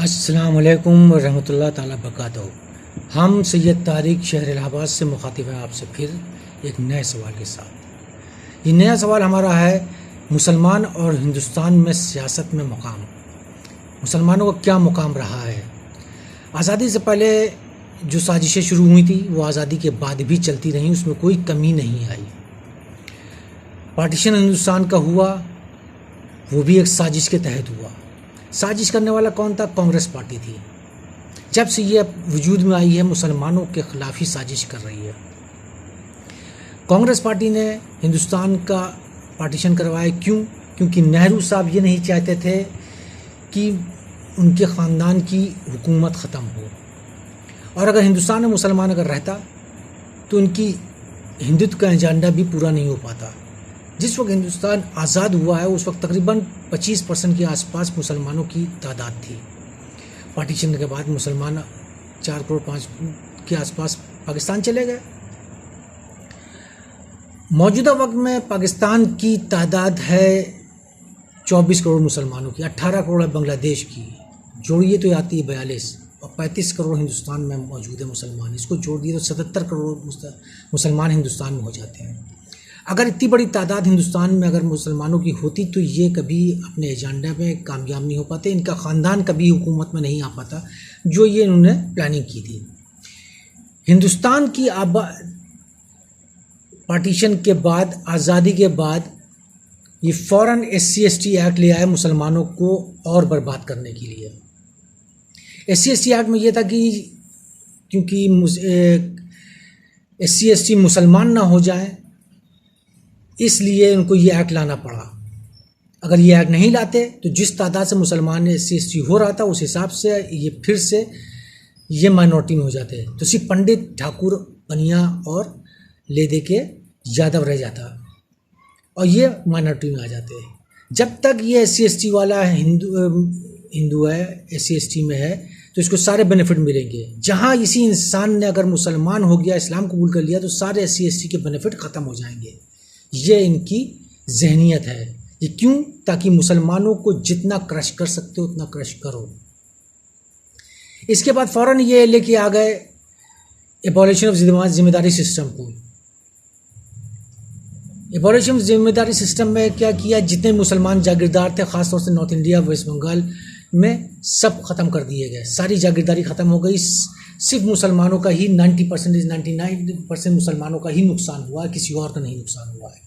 अस्सलाम वालेकुम रहमतुल्लाह ताला बरकातहू। हम सैयद तारिक शहर इलाहाबाद से मुखातिब हैं आपसे फिर एक नए सवाल के साथ। ये नया सवाल हमारा है मुसलमान और हिंदुस्तान में सियासत में मुकाम। मुसलमानों का क्या मुकाम रहा है? आज़ादी से पहले जो साजिशें शुरू हुई थी वो आज़ादी के बाद भी चलती रहीं, उसमें कोई कमी नहीं आई। पार्टीशन हिंदुस्तान का हुआ वो भी एक साजिश के तहत हुआ। साजिश करने वाला कौन था? कांग्रेस पार्टी थी। जब से ये वजूद में आई है मुसलमानों के खिलाफ ही साजिश कर रही है। कांग्रेस पार्टी ने हिंदुस्तान का पार्टीशन करवाया। क्यों? क्योंकि नेहरू साहब ये नहीं चाहते थे कि उनके ख़ानदान की हुकूमत ख़त्म हो, और अगर हिंदुस्तान में मुसलमान अगर रहता तो उनकी हिंदुत्व का एजेंडा भी पूरा नहीं हो पाता। जिस वक्त हिंदुस्तान आज़ाद हुआ है उस वक्त तकरीबन 25% के आसपास मुसलमानों की तादाद थी। पार्टीशन के बाद मुसलमान 4 करोड़ 5 के आसपास पाकिस्तान चले गए। मौजूदा वक्त में पाकिस्तान की तादाद है 24 करोड़ मुसलमानों की, 18 करोड़ है बांग्लादेश की, जोड़िए तो आती है 42, और 35 करोड़ हिंदुस्तान में मौजूद है मुसलमान। इसको जोड़ दिए तो 77 करोड़ मुसलमान हिंदुस्तान में हो जाते हैं। अगर इतनी बड़ी तादाद हिंदुस्तान में अगर मुसलमानों की होती तो ये कभी अपने एजेंडा में कामयाब नहीं हो पाते, इनका ख़ानदान कभी हुकूमत में नहीं आ पाता जो ये इन्होंने प्लानिंग की थी। हिंदुस्तान की पार्टीशन के बाद, आज़ादी के बाद, ये फ़ौरन SC/ST एक्ट ले आए मुसलमानों को और बर्बाद करने के लिए। SC/ST एक्ट में ये था कि क्योंकि SC/ST मुसलमान ना हो जाए इसलिए उनको ये एक्ट लाना पड़ा। अगर ये एक्ट नहीं लाते तो जिस तादाद से मुसलमान SC/ST हो रहा था उस हिसाब से ये फिर से ये माइनॉरिटी में हो जाते। तो सिर्फ पंडित, ठाकुर, बनिया और ले दे के यादव रह जाता और ये माइनॉरिटी में आ जाते। जब तक ये SC/ST वाला हिंदू है, SC/ST में है, तो इसको सारे बेनिफिट मिलेंगे। जहाँ इसी इंसान ने अगर मुसलमान हो गया, इस्लाम कबूल कर लिया, तो सारे SC/ST के बेनिफिट ख़त्म हो जाएंगे। ये इनकी जहनियत है। ये क्यों? ताकि मुसलमानों को जितना क्रश कर सकते हो उतना क्रश करो। इसके बाद फ़ौरन ये लेके आ गए एबॉलिशन ऑफ जिम्मेदारी सिस्टम को। एबॉलिशन ऑफ जिम्मेदारी सिस्टम में क्या किया? जितने मुसलमान जागीरदार थे, ख़ासतौर से नॉर्थ इंडिया, वेस्ट बंगाल में, सब ख़त्म कर दिए गए। सारी जागीरदारी ख़त्म हो गई। सिर्फ मुसलमानों का ही 99% मुसलमानों का ही नुकसान हुआ है, किसी और का नहीं नुकसान हुआ है।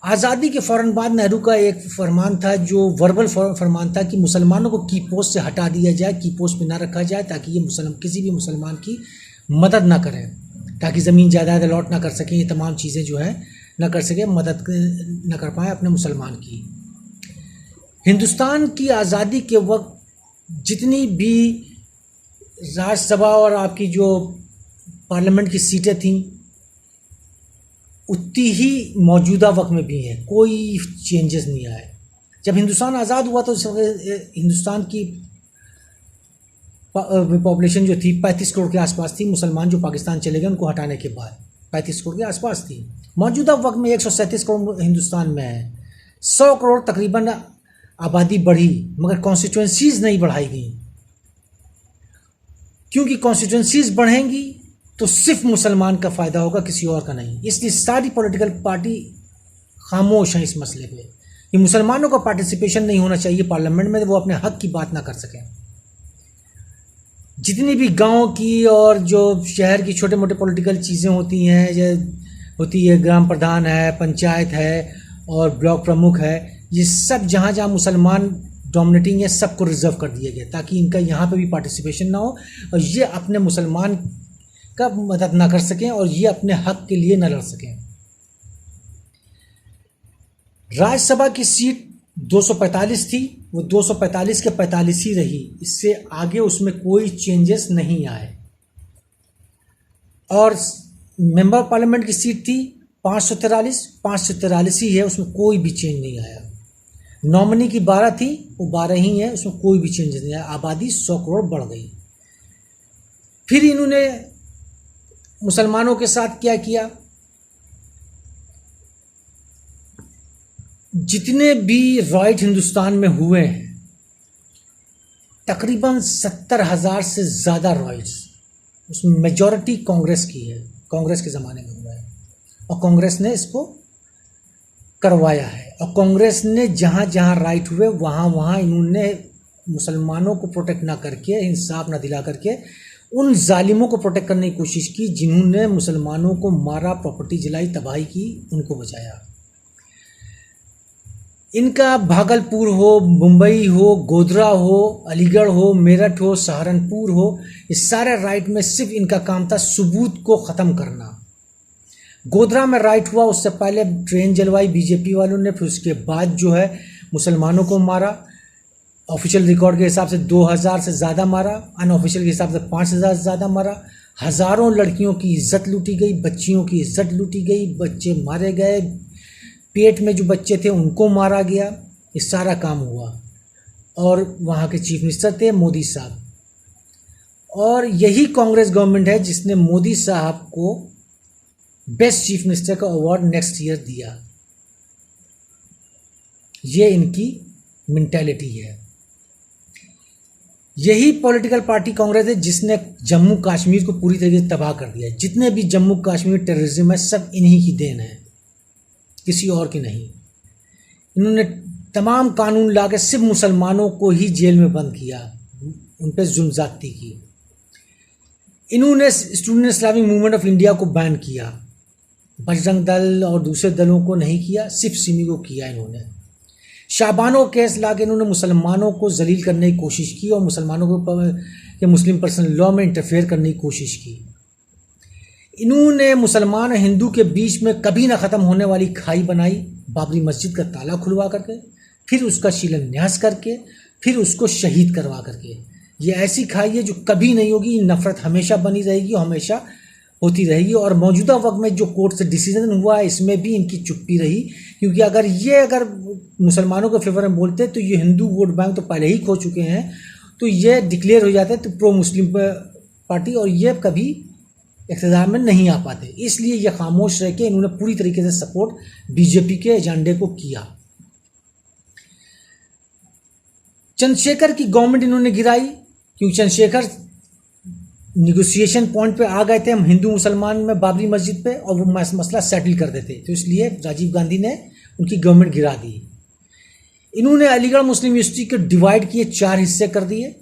आज़ादी के फ़ौरन बाद नेहरू का एक फरमान था जो वर्बल फरमान था कि मुसलमानों को की पोस्ट से हटा दिया जाए, की पोस्ट पे ना रखा जाए, ताकि ये किसी भी मुसलमान की मदद ना करें, ताकि ज़मीन जायदाद अलॉट ना कर सकें, ये तमाम चीज़ें जो है ना कर सकें, मदद ना कर पाएँ अपने मुसलमान की। हिंदुस्तान की आज़ादी के वक्त जितनी भी राज्यसभा और आपकी जो पार्लियामेंट की सीटें थीं उतनी ही मौजूदा वक्त में भी हैं, कोई चेंजेस नहीं आए। जब हिंदुस्तान आज़ाद हुआ तो हिंदुस्तान की पॉपुलेशन जो थी 35 करोड़ के आसपास थी। मुसलमान जो पाकिस्तान चले गए उनको हटाने के बाद 35 करोड़ के आसपास थी। मौजूदा वक्त में 137 करोड़ हिंदुस्तान में है। 100 करोड़ तकरीबन आबादी बढ़ी, मगर कॉन्स्टिट्यूंसीज़ नहीं बढ़ाई गई, क्योंकि कॉन्स्टिट्यूंसीज़ बढ़ेंगी तो सिर्फ मुसलमान का फ़ायदा होगा, किसी और का नहीं। इसलिए सारी पॉलिटिकल पार्टी खामोश हैं इस मसले पे कि मुसलमानों का पार्टिसिपेशन नहीं होना चाहिए पार्लियामेंट में, वो अपने हक की बात ना कर सकें। जितनी भी गांव की और जो शहर की छोटे मोटे पॉलिटिकल चीज़ें होती हैं, होती है ग्राम प्रधान है, पंचायत है और ब्लॉक प्रमुख है, ये सब जहाँ जहाँ मुसलमान डोमिनेटिंग है सबको रिजर्व कर दिया गया ताकि इनका यहाँ पे भी पार्टिसिपेशन ना हो और ये अपने मुसलमान का मदद ना कर सकें और ये अपने हक के लिए ना लड़ सकें। राज्यसभा की सीट 245 थी, वो 245 के 45 ही रही, इससे आगे उसमें कोई चेंजेस नहीं आए। और मेंबर पार्लियामेंट की सीट थी 543 ही है, उसमें कोई भी चेंज नहीं आया। नॉमिनी की 12 थी, वो 12 ही है, उसमें कोई भी चेंज नहीं आया। आबादी 100 करोड़ बढ़ गई। फिर इन्होंने मुसलमानों के साथ क्या किया? जितने भी राइट हिंदुस्तान में हुए हैं तकरीबन 70,000 से ज़्यादा रॉयल्स, उसमें मेजॉरिटी कांग्रेस की है, कांग्रेस के ज़माने में हुआ है और कांग्रेस ने इसको करवाया है। और कांग्रेस ने जहाँ जहाँ राइट हुए वहाँ वहाँ इन्होंने मुसलमानों को प्रोटेक्ट ना करके, इंसाफ ना दिला करके उन जालिमों को प्रोटेक्ट करने की कोशिश की जिन्होंने मुसलमानों को मारा, प्रॉपर्टी जलाई, तबाही की, उनको बचाया। इनका भागलपुर हो, मुंबई हो, गोधरा हो, अलीगढ़ हो, मेरठ हो, सहारनपुर हो, इस सारे राइट में सिर्फ इनका काम था सबूत को ख़त्म करना। गोधरा में राइट हुआ, उससे पहले ट्रेन जलवाई बीजेपी वालों ने, फिर उसके बाद जो है मुसलमानों को मारा। ऑफिशियल रिकॉर्ड के हिसाब से 2,000 से ज़्यादा मारा, अनऑफिशियल के हिसाब से 5,000 से ज़्यादा मारा। हज़ारों लड़कियों की इज्जत लूटी गई, बच्चियों की इज्जत लूटी गई, बच्चे मारे गए, पेट में जो बच्चे थे उनको मारा गया। ये सारा काम हुआ और वहाँ के चीफ मिनिस्टर थे मोदी साहब। और यही कांग्रेस गवर्नमेंट है जिसने मोदी साहब को बेस्ट चीफ मिनिस्टर का अवार्ड नेक्स्ट ईयर दिया। ये इनकी मेंटालिटी है। यही पॉलिटिकल पार्टी कांग्रेस है जिसने जम्मू कश्मीर को पूरी तरीके से तबाह कर दिया। जितने भी जम्मू कश्मीर टेररिज्म है सब इन्हीं की देन है, किसी और की नहीं। इन्होंने तमाम कानून ला के सिर्फ मुसलमानों को ही जेल में बंद किया, उन पर जुल्म ज़्यादती की। इन्होंने student Islamic movement of India को बैन किया, बजरंग दल और दूसरे दलों को नहीं किया, सिर्फ सिमी को किया। इन्होंने शाबानो केस ला के इन्होंने मुसलमानों को जलील करने की कोशिश की और मुसलमानों के मुस्लिम पर्सनल लॉ में इंटरफेयर करने की कोशिश की। इन्होंने मुसलमान और हिंदू के बीच में कभी ना ख़त्म होने वाली खाई बनाई, बाबरी मस्जिद का ताला खुलवा करके, फिर उसका शिलान्यास करके, फिर उसको शहीद करवा करके। ये ऐसी खाई है जो कभी नहीं होगी, नफ़रत हमेशा बनी रहेगी और हमेशा होती रहेगी। और मौजूदा वक्त में जो कोर्ट से डिसीजन हुआ है इसमें भी इनकी चुप्पी रही, क्योंकि अगर मुसलमानों के फेवर में बोलते तो ये हिंदू वोट बैंक तो पहले ही खो चुके हैं, तो ये डिक्लेयर हो जाते तो प्रो मुस्लिम पार्टी, और ये कभी इक़्तिदार में नहीं आ पाते। इसलिए ये खामोश रह के इन्होंने पूरी तरीके से सपोर्ट बीजेपी के एजेंडे को किया। चंद्रशेखर की गवर्नमेंट इन्होंने गिराई, क्योंकि चंद्रशेखर निगोसिएशन पॉइंट पे आ गए थे हम हिंदू मुसलमान में बाबरी मस्जिद पे, और वो मसला सेटल कर देते, तो इसलिए राजीव गांधी ने उनकी गवर्नमेंट गिरा दी। इन्होंने अलीगढ़ मुस्लिम यूनिवर्सिटी को डिवाइड किए, 4 हिस्से कर दिए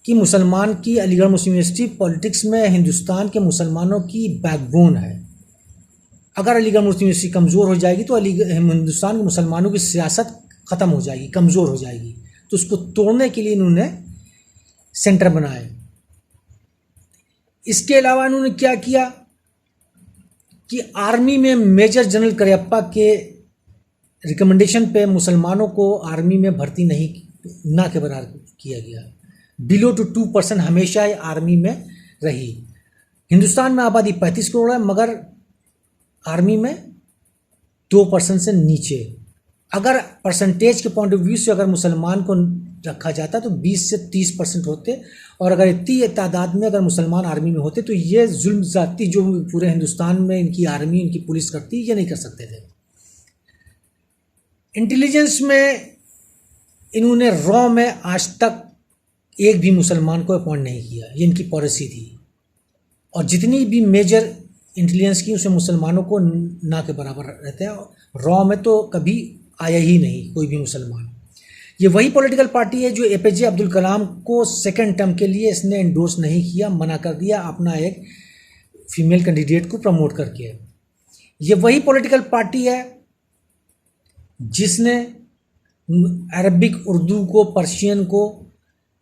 कि मुसलमान की अलीगढ़ मुस्लिम यूनिवर्सिटी पॉलिटिक्स में हिंदुस्तान के मुसलमानों की बैकबोन है। अगर अलीगढ़ मुस्लिम यूनिवर्सिटी कमज़ोर हो जाएगी तो हिंदुस्तान के मुसलमानों की सियासत ख़त्म हो जाएगी, कमज़ोर हो जाएगी। तो उसको तोड़ने के लिए इन्होंने सेंटर बनाए। इसके अलावा इन्होंने क्या किया कि आर्मी में मेजर जनरल करियप्पा के रिकमेंडेशन पे मुसलमानों को आर्मी में भर्ती नहीं, ना के बराबर किया गया। बिलो टू 2% हमेशा आर्मी में रही। हिंदुस्तान में आबादी 35 करोड़ है, मगर आर्मी में 2% से नीचे। अगर परसेंटेज के पॉइंट ऑफ व्यू से अगर मुसलमान को रखा जाता तो 20 से 30% होते, और अगर इतनी तादाद में अगर मुसलमान आर्मी में होते तो ये जुल्म ज़्यादती जो पूरे हिंदुस्तान में इनकी आर्मी, इनकी पुलिस करती, ये नहीं कर सकते थे। इंटेलिजेंस में इन्होंने रॉ में आज तक एक भी मुसलमान को अपॉइंट नहीं किया, ये इनकी पॉलिसी थी। और जितनी भी मेजर इंटेलिजेंस की उसमें मुसलमानों को ना के बराबर रहते हैं। रॉ में तो कभी आया ही नहीं कोई भी मुसलमान। ये वही पॉलिटिकल पार्टी है जो एपीजे अब्दुल कलाम को सेकंड टर्म के लिए इसने एंडोर्स नहीं किया, मना कर दिया अपना एक फीमेल कैंडिडेट को प्रमोट करके। ये वही पॉलिटिकल पार्टी है जिसने अरबिक, उर्दू को, पर्शियन को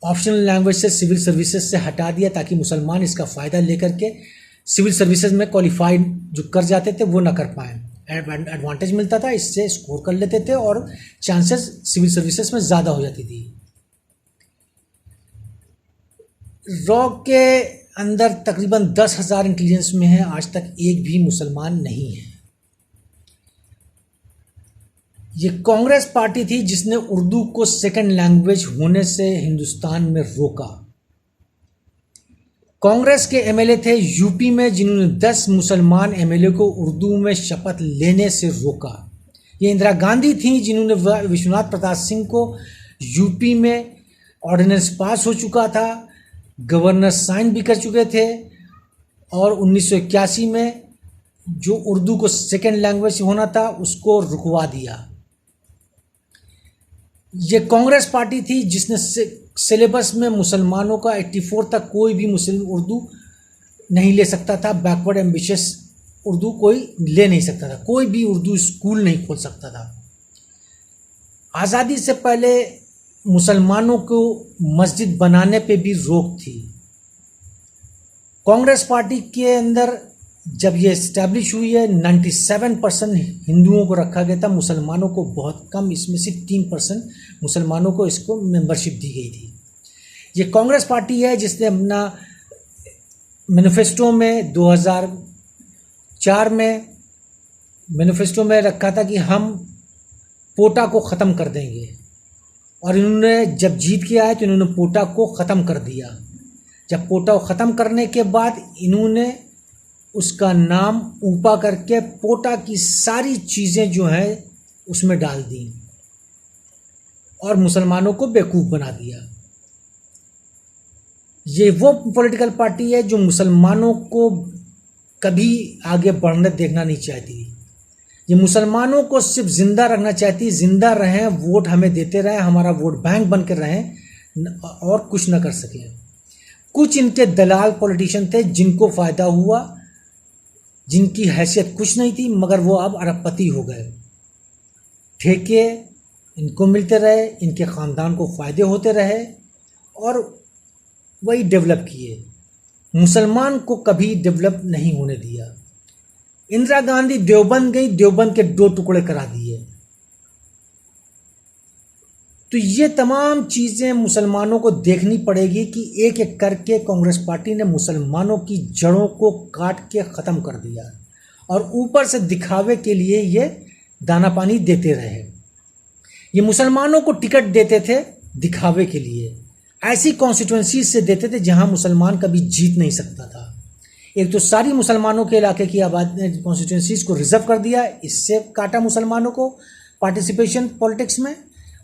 ऑप्शनल लैंग्वेज से सिविल सर्विसेज से हटा दिया, ताकि मुसलमान इसका फ़ायदा लेकर के सिविल सर्विसेज में क्वालिफाइड जो कर जाते थे वो ना कर पाएँ। एडवांटेज मिलता था, इससे स्कोर कर लेते थे और चांसेस सिविल सर्विसेज में ज़्यादा हो जाती थी। रॉ के अंदर तकरीबन 10,000 इंटेलिजेंस में है, आज तक एक भी मुसलमान नहीं है। ये कांग्रेस पार्टी थी जिसने उर्दू को सेकंड लैंग्वेज होने से हिंदुस्तान में रोका। कांग्रेस के एमएलए थे यूपी में जिन्होंने 10 मुसलमान एमएलए को उर्दू में शपथ लेने से रोका। ये इंदिरा गांधी थी जिन्होंने विश्वनाथ प्रताप सिंह को यूपी में ऑर्डिनेंस पास हो चुका था, गवर्नर साइन भी कर चुके थे, और 1981 में जो उर्दू को सेकेंड लैंग्वेज होना था उसको रुकवा दिया। ये कांग्रेस पार्टी थी जिसने सिलेबस में मुसलमानों का 84 तक कोई भी मुस्लिम उर्दू नहीं ले सकता था, बैकवर्ड एम्बिशियस उर्दू कोई ले नहीं सकता था, कोई भी उर्दू स्कूल नहीं खोल सकता था। आज़ादी से पहले मुसलमानों को मस्जिद बनाने पे भी रोक थी। कांग्रेस पार्टी के अंदर जब ये इस्टेब्लिश हुई है 97% हिंदुओं को रखा गया था, मुसलमानों को बहुत कम, इसमें से 3% मुसलमानों को इसको मेंबरशिप दी गई थी। ये कांग्रेस पार्टी है जिसने अपना मैनिफेस्टो में 2004 में मैनिफेस्टो में रखा था कि हम पोटा को ख़त्म कर देंगे, और इन्होंने जब जीत के आए तो इन्होंने पोटा को ख़त्म कर दिया। जब पोटा को ख़त्म करने के बाद इन्होंने उसका नाम ऊपा करके पोटा की सारी चीज़ें जो हैं उसमें डाल दी और मुसलमानों को बेवकूफ़ बना दिया। ये वो पॉलिटिकल पार्टी है जो मुसलमानों को कभी आगे बढ़ने देखना नहीं चाहती। ये मुसलमानों को सिर्फ ज़िंदा रखना चाहती, ज़िंदा रहें, वोट हमें देते रहें, हमारा वोट बैंक बन कर रहें और कुछ न कर सकें। कुछ इनके दलाल पॉलिटिशियन थे जिनको फ़ायदा हुआ, जिनकी हैसियत कुछ नहीं थी, मगर वो अब अरबपति हो गए। ठेके इनको मिलते रहे, इनके ख़ानदान को फ़ायदे होते रहे और वही डेवलप किए। मुसलमान को कभी डेवलप नहीं होने दिया। इंदिरा गांधी देवबंद गई, देवबंद के 2 टुकड़े करा दिए। तो ये तमाम चीज़ें मुसलमानों को देखनी पड़ेगी कि एक एक करके कांग्रेस पार्टी ने मुसलमानों की जड़ों को काट के ख़त्म कर दिया और ऊपर से दिखावे के लिए ये दाना पानी देते रहे। ये मुसलमानों को टिकट देते थे दिखावे के लिए, ऐसी कॉन्स्टिट्यूंसी से देते थे जहां मुसलमान कभी जीत नहीं सकता था। एक तो सारी मुसलमानों के इलाके की आबादी ने कॉन्स्टिट्यूंसीज को रिजर्व कर दिया, इससे काटा मुसलमानों को पार्टिसिपेशन पॉलिटिक्स में।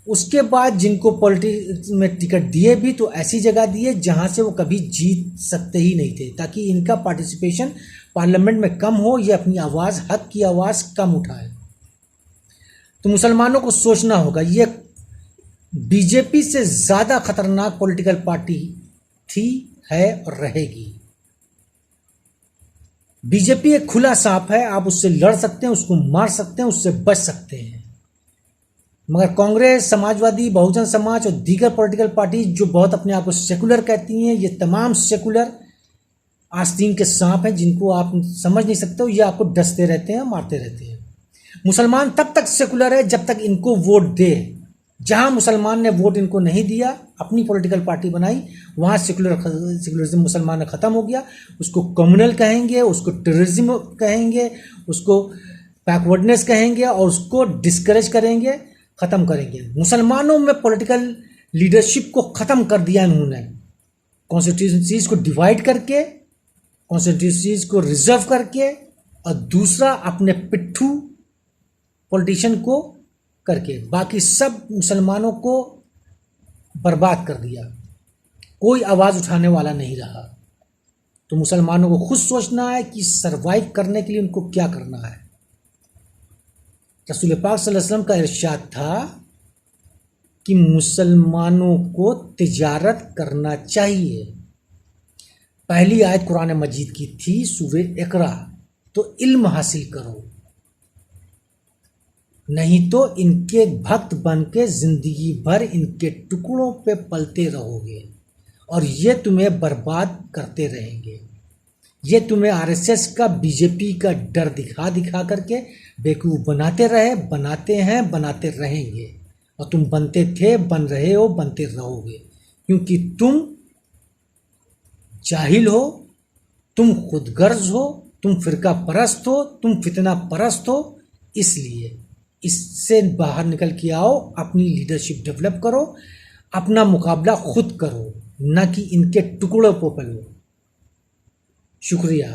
उसके बाद जिनको पॉलिटिक्स में टिकट दिए भी तो ऐसी जगह दिए जहां से वो कभी जीत सकते ही नहीं थे, ताकि इनका पार्टिसिपेशन पार्लियामेंट में कम हो, ये अपनी आवाज़, हक की आवाज़ कम उठाए। तो मुसलमानों को सोचना होगा, ये बीजेपी से ज़्यादा खतरनाक पॉलिटिकल पार्टी थी, है और रहेगी। बीजेपी एक खुला सांप है, आप उससे लड़ सकते हैं, उसको मार सकते हैं, उससे बच सकते हैं। मगर कांग्रेस, समाजवादी, बहुजन समाज और दीगर पॉलिटिकल पार्टी जो बहुत अपने आप को सेकुलर कहती हैं, ये तमाम सेकुलर आस्तीन के सांप हैं जिनको आप समझ नहीं सकते हो, ये आपको डसते रहते हैं, मारते रहते हैं। मुसलमान तब तक सेकुलर है जब तक इनको वोट दे। जहां मुसलमान ने वोट इनको नहीं दिया, अपनी पॉलिटिकल पार्टी बनाई, वहां सेकुलरिज्म मुसलमान ने ख़त्म हो गया। उसको कम्युनल कहेंगे, उसको टेररिज्म कहेंगे, उसको बैकवर्डनेस कहेंगे और उसको डिस्करेज करेंगे, ख़त्म करेंगे। मुसलमानों में पॉलिटिकल लीडरशिप को ख़त्म कर दिया इन्होंने, कॉन्स्टिट्यूंसीज को डिवाइड करके, कॉन्स्टिट्यूंसीज को रिजर्व करके, और दूसरा अपने पिट्ठू पॉलिटिशियन को करके बाकी सब मुसलमानों को बर्बाद कर दिया। कोई आवाज़ उठाने वाला नहीं रहा। तो मुसलमानों को खुद सोचना है कि सरवाइव करने के लिए उनको क्या करना है। रसूल पाक सल्लल्लाहु अलैहि वसल्लम का इरशाद था कि मुसलमानों को तिजारत करना चाहिए। पहली आयत कुरान मजीद की थी सूरह इकरा, तो इल्म हासिल करो, नहीं तो इनके भक्त बन के जिंदगी भर इनके टुकड़ों पे पलते रहोगे और ये तुम्हें बर्बाद करते रहेंगे। ये तुम्हें आरएसएस का, बीजेपी का डर दिखा दिखा करके बेवकूफ़ बनाते रहे, बनाते हैं, बनाते रहेंगे, और तुम बनते थे, बन रहे हो, बनते रहोगे, क्योंकि तुम जाहिल हो, तुम खुदगर्ज हो, तुम फिरका परस्त हो, तुम फितना परस्त हो। इसलिए इससे बाहर निकल के आओ, अपनी लीडरशिप डेवलप करो, अपना मुकाबला खुद करो, ना कि इनके टुकड़ों पर पलो। शुक्रिया।